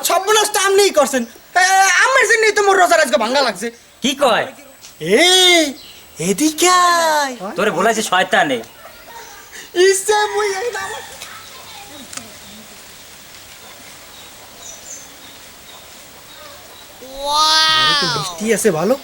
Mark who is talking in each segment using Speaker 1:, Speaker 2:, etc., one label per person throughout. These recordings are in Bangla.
Speaker 1: সর্বনাশটা আপনিই করছেন। আমার জন্যই তো মোর রোজার আজকে ভাঙা লাগছে।
Speaker 2: কি কয়?
Speaker 1: এদিকে আয়।
Speaker 2: তোরে বলেছে শয়তানে।
Speaker 1: ইসে মুই এই নামাজ ওয়াও তো বৃষ্টি আছে ভালো।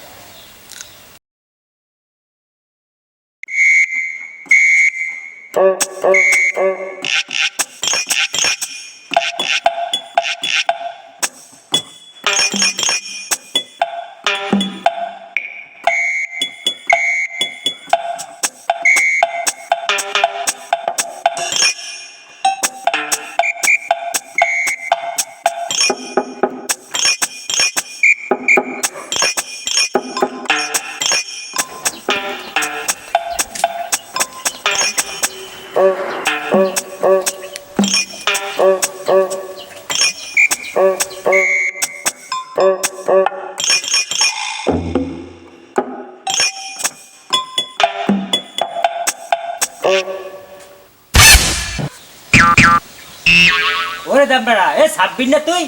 Speaker 2: ওরে দামড়া, এ ছাব্বির না তুই?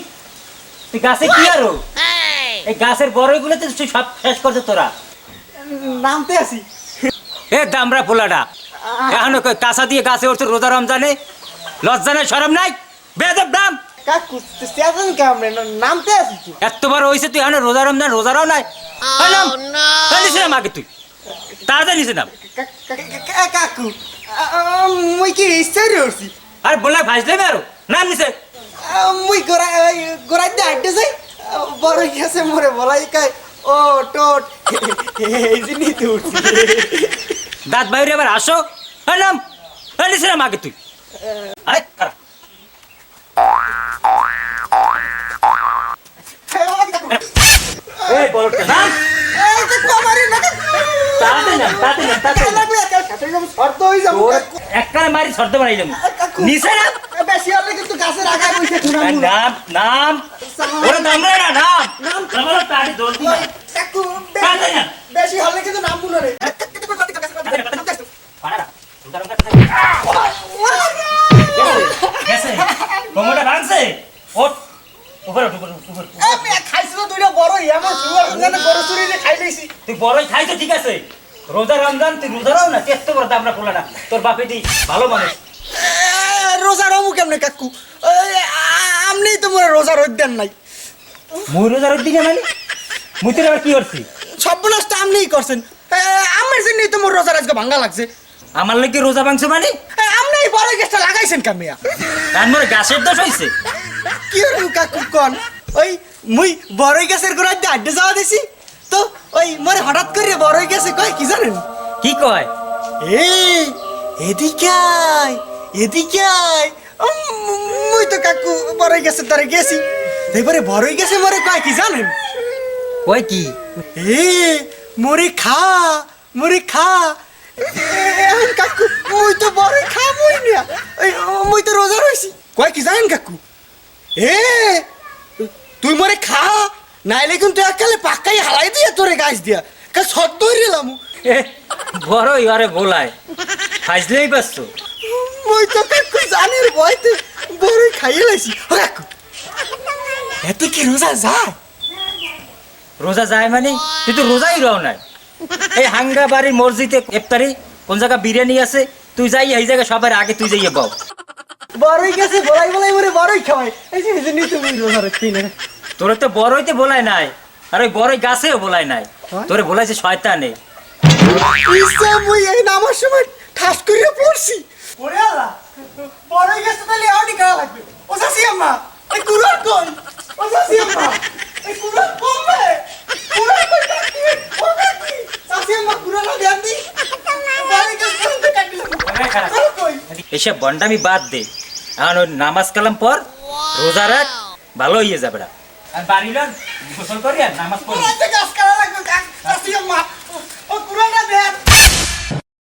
Speaker 2: তুই গাছে কি আরো? এই গাছের বড়ইগুলো তো তুই সব শেষ করছে তোরা।
Speaker 1: নামতে আসি।
Speaker 2: এ দামড়া পোলাটা এখন কাঁচা দিয়ে গাছে উঠছে রোজা রমজানে, লজ্জা নাই শরম নাই? বেয়াদব নাম।
Speaker 1: কাকু স্টেশন কামরে নামতে আসি তো।
Speaker 2: এত বড় হইছে তুই এখন রোজা রমজান রোজারাও নাই। নাম আগে তুই তাড়াতাড়ি নিচে নাম।
Speaker 1: কাকু মুই কি ইচ্ছাই রছি।
Speaker 2: আর বললে ভাজলে আরো নাম নিচে।
Speaker 1: মুই গোড়াই দিয়ে আড্ডে যাই, বড় গেছে মোরে বলাই কাই ও টোট এই জিনিস তো উঠছি।
Speaker 2: দাঁত বাইরে আবার আসো। নাম নিচে নাম আগে তুই। আরে খারাপ এই বলটা নাম।
Speaker 1: এই যে কমারি না
Speaker 2: তাড়াতাড়ি নাম, তাড়াতাড়ি নাম, তাড়াতাড়ি নাম।
Speaker 1: শর্ত হই যাব।
Speaker 2: একখানে মারি শর্ত বানাইলাম নিচে নাম।
Speaker 1: বেশি হলে কিন্তু গাছের আগায় বসে
Speaker 2: নাম নাম ওরে দামড়া না নাম নাম বলো তাড়াতাড়ি জলদি নাম।
Speaker 1: কাকু
Speaker 2: তাড়াতাড়ি নাম।
Speaker 1: বেশি হলে কিন্তু নাম বলো রে।
Speaker 2: পাড়া উদারণ কথা গেছে কোমরটা ভাঙছে। ওঠ উপরে উপরে উপরে।
Speaker 1: আমি খাইছি তো দুইটা বড় এমন সুগার জানে বড় চুরি রে খাই লইছি।
Speaker 2: তুই বড়ই খাইছো ঠিক আছে, রোজা রমজান তুই রোজারাও না চেষ্ট করে দামড়া পোলাটা। তোর বাপে দি ভালো মানুষ।
Speaker 1: রোজা রমু কেমনে কাকু? আমনি তো মোর রোজা রোদ দেন নাই।
Speaker 2: মুই রোজার দিনে মানে মুই তোর আবার কি করছি?
Speaker 1: সর্বনাশটা আপনিই করছেন। আমার জন্যই তো মোর রোজার আজকে ভাঙা লাগছে।
Speaker 2: আমার লাগে রোজা ভাঙছে মানে?
Speaker 1: আপনি এই বড় গাছটা লাগাইছেন কামিয়া।
Speaker 2: তার মনে গাছের দোষ হইছে।
Speaker 1: কি হলো কাকু কোন? ওই মুই বড় গাছের গোড়ায় দিয়ে আড্ডে যাওয়া দিছি তো ওই মরে হঠাৎ করে বড় গাছে কয় কি জানেন?
Speaker 2: কি কয়?
Speaker 1: এদিকে আয় এদিকে আয়। মুই তো কাকু বড় গাছের দ্বারে গেছি, এবারে বড় গাছে মরে কয় কি জানেন?
Speaker 2: কয় কি?
Speaker 1: মরে খা মরে খা। এখন কাকু মুই তো বড় খা মুই না, মুই তো রোজা রইছি। কয় কি জানেন কাকু? তুই মরে খা নাইলে কিন্তু একালে পাক্কাই হালাই দিয়া তোরে গাছ দিয়া কা সদ্য হইলাম।
Speaker 2: বড়ই আরে গোলায় ফাইজলেই পারছো।
Speaker 1: মুই তো কাকু জানির ভয়তে বড়ই খাইয়ে লাইছি। কাকু এত কি রোজা যায়?
Speaker 2: রোজা যায় মানে তুই তো রোজাই রও নাই। এই হাঙ্গা বাড়ির মসজিদে ইফতারি কোন জায়গা বিরিয়ানি আছে, তুই যাই এই জায়গা সবার আগে তুই যাইয়ে বাও।
Speaker 1: বড়ই গেছে বলাই বলাই মরে বড়ই খাওয়াই এই যে নিতে মুই রোজা রাখছি না।
Speaker 2: তোরে তো বড়ইতে বলাই নাই, আর ওই বড়ই গাছেও বলাই নাই, তোরে বলাইছে শয়তানে।
Speaker 1: ইসা মুই এই নামার সময় ঠাস করে পড়ছি। ওরে আল্লাহ বড়ই গেছে তাহলে আউনি খাওয়া লাগবে। ও সাসি আম্মা এই কুরআন কোন? ও সাসি আম্মা এই কুরআন কোন রে? কুরআন কোন কাকি? ও কাকি সাসি আম্মা কুরআন দেন দি। বড়ই গেছে তো কাটলো।
Speaker 2: এসব বন্ডামি বাদ দে, এখন ওই নামাজ কালাম পর রোজা রাখ, ভালো হয়ে যাবে। আর বাড়ি গোসল করি আর নামাজ পড়ি।
Speaker 1: গাছ কাটা লাগবে সাসি আম্মা।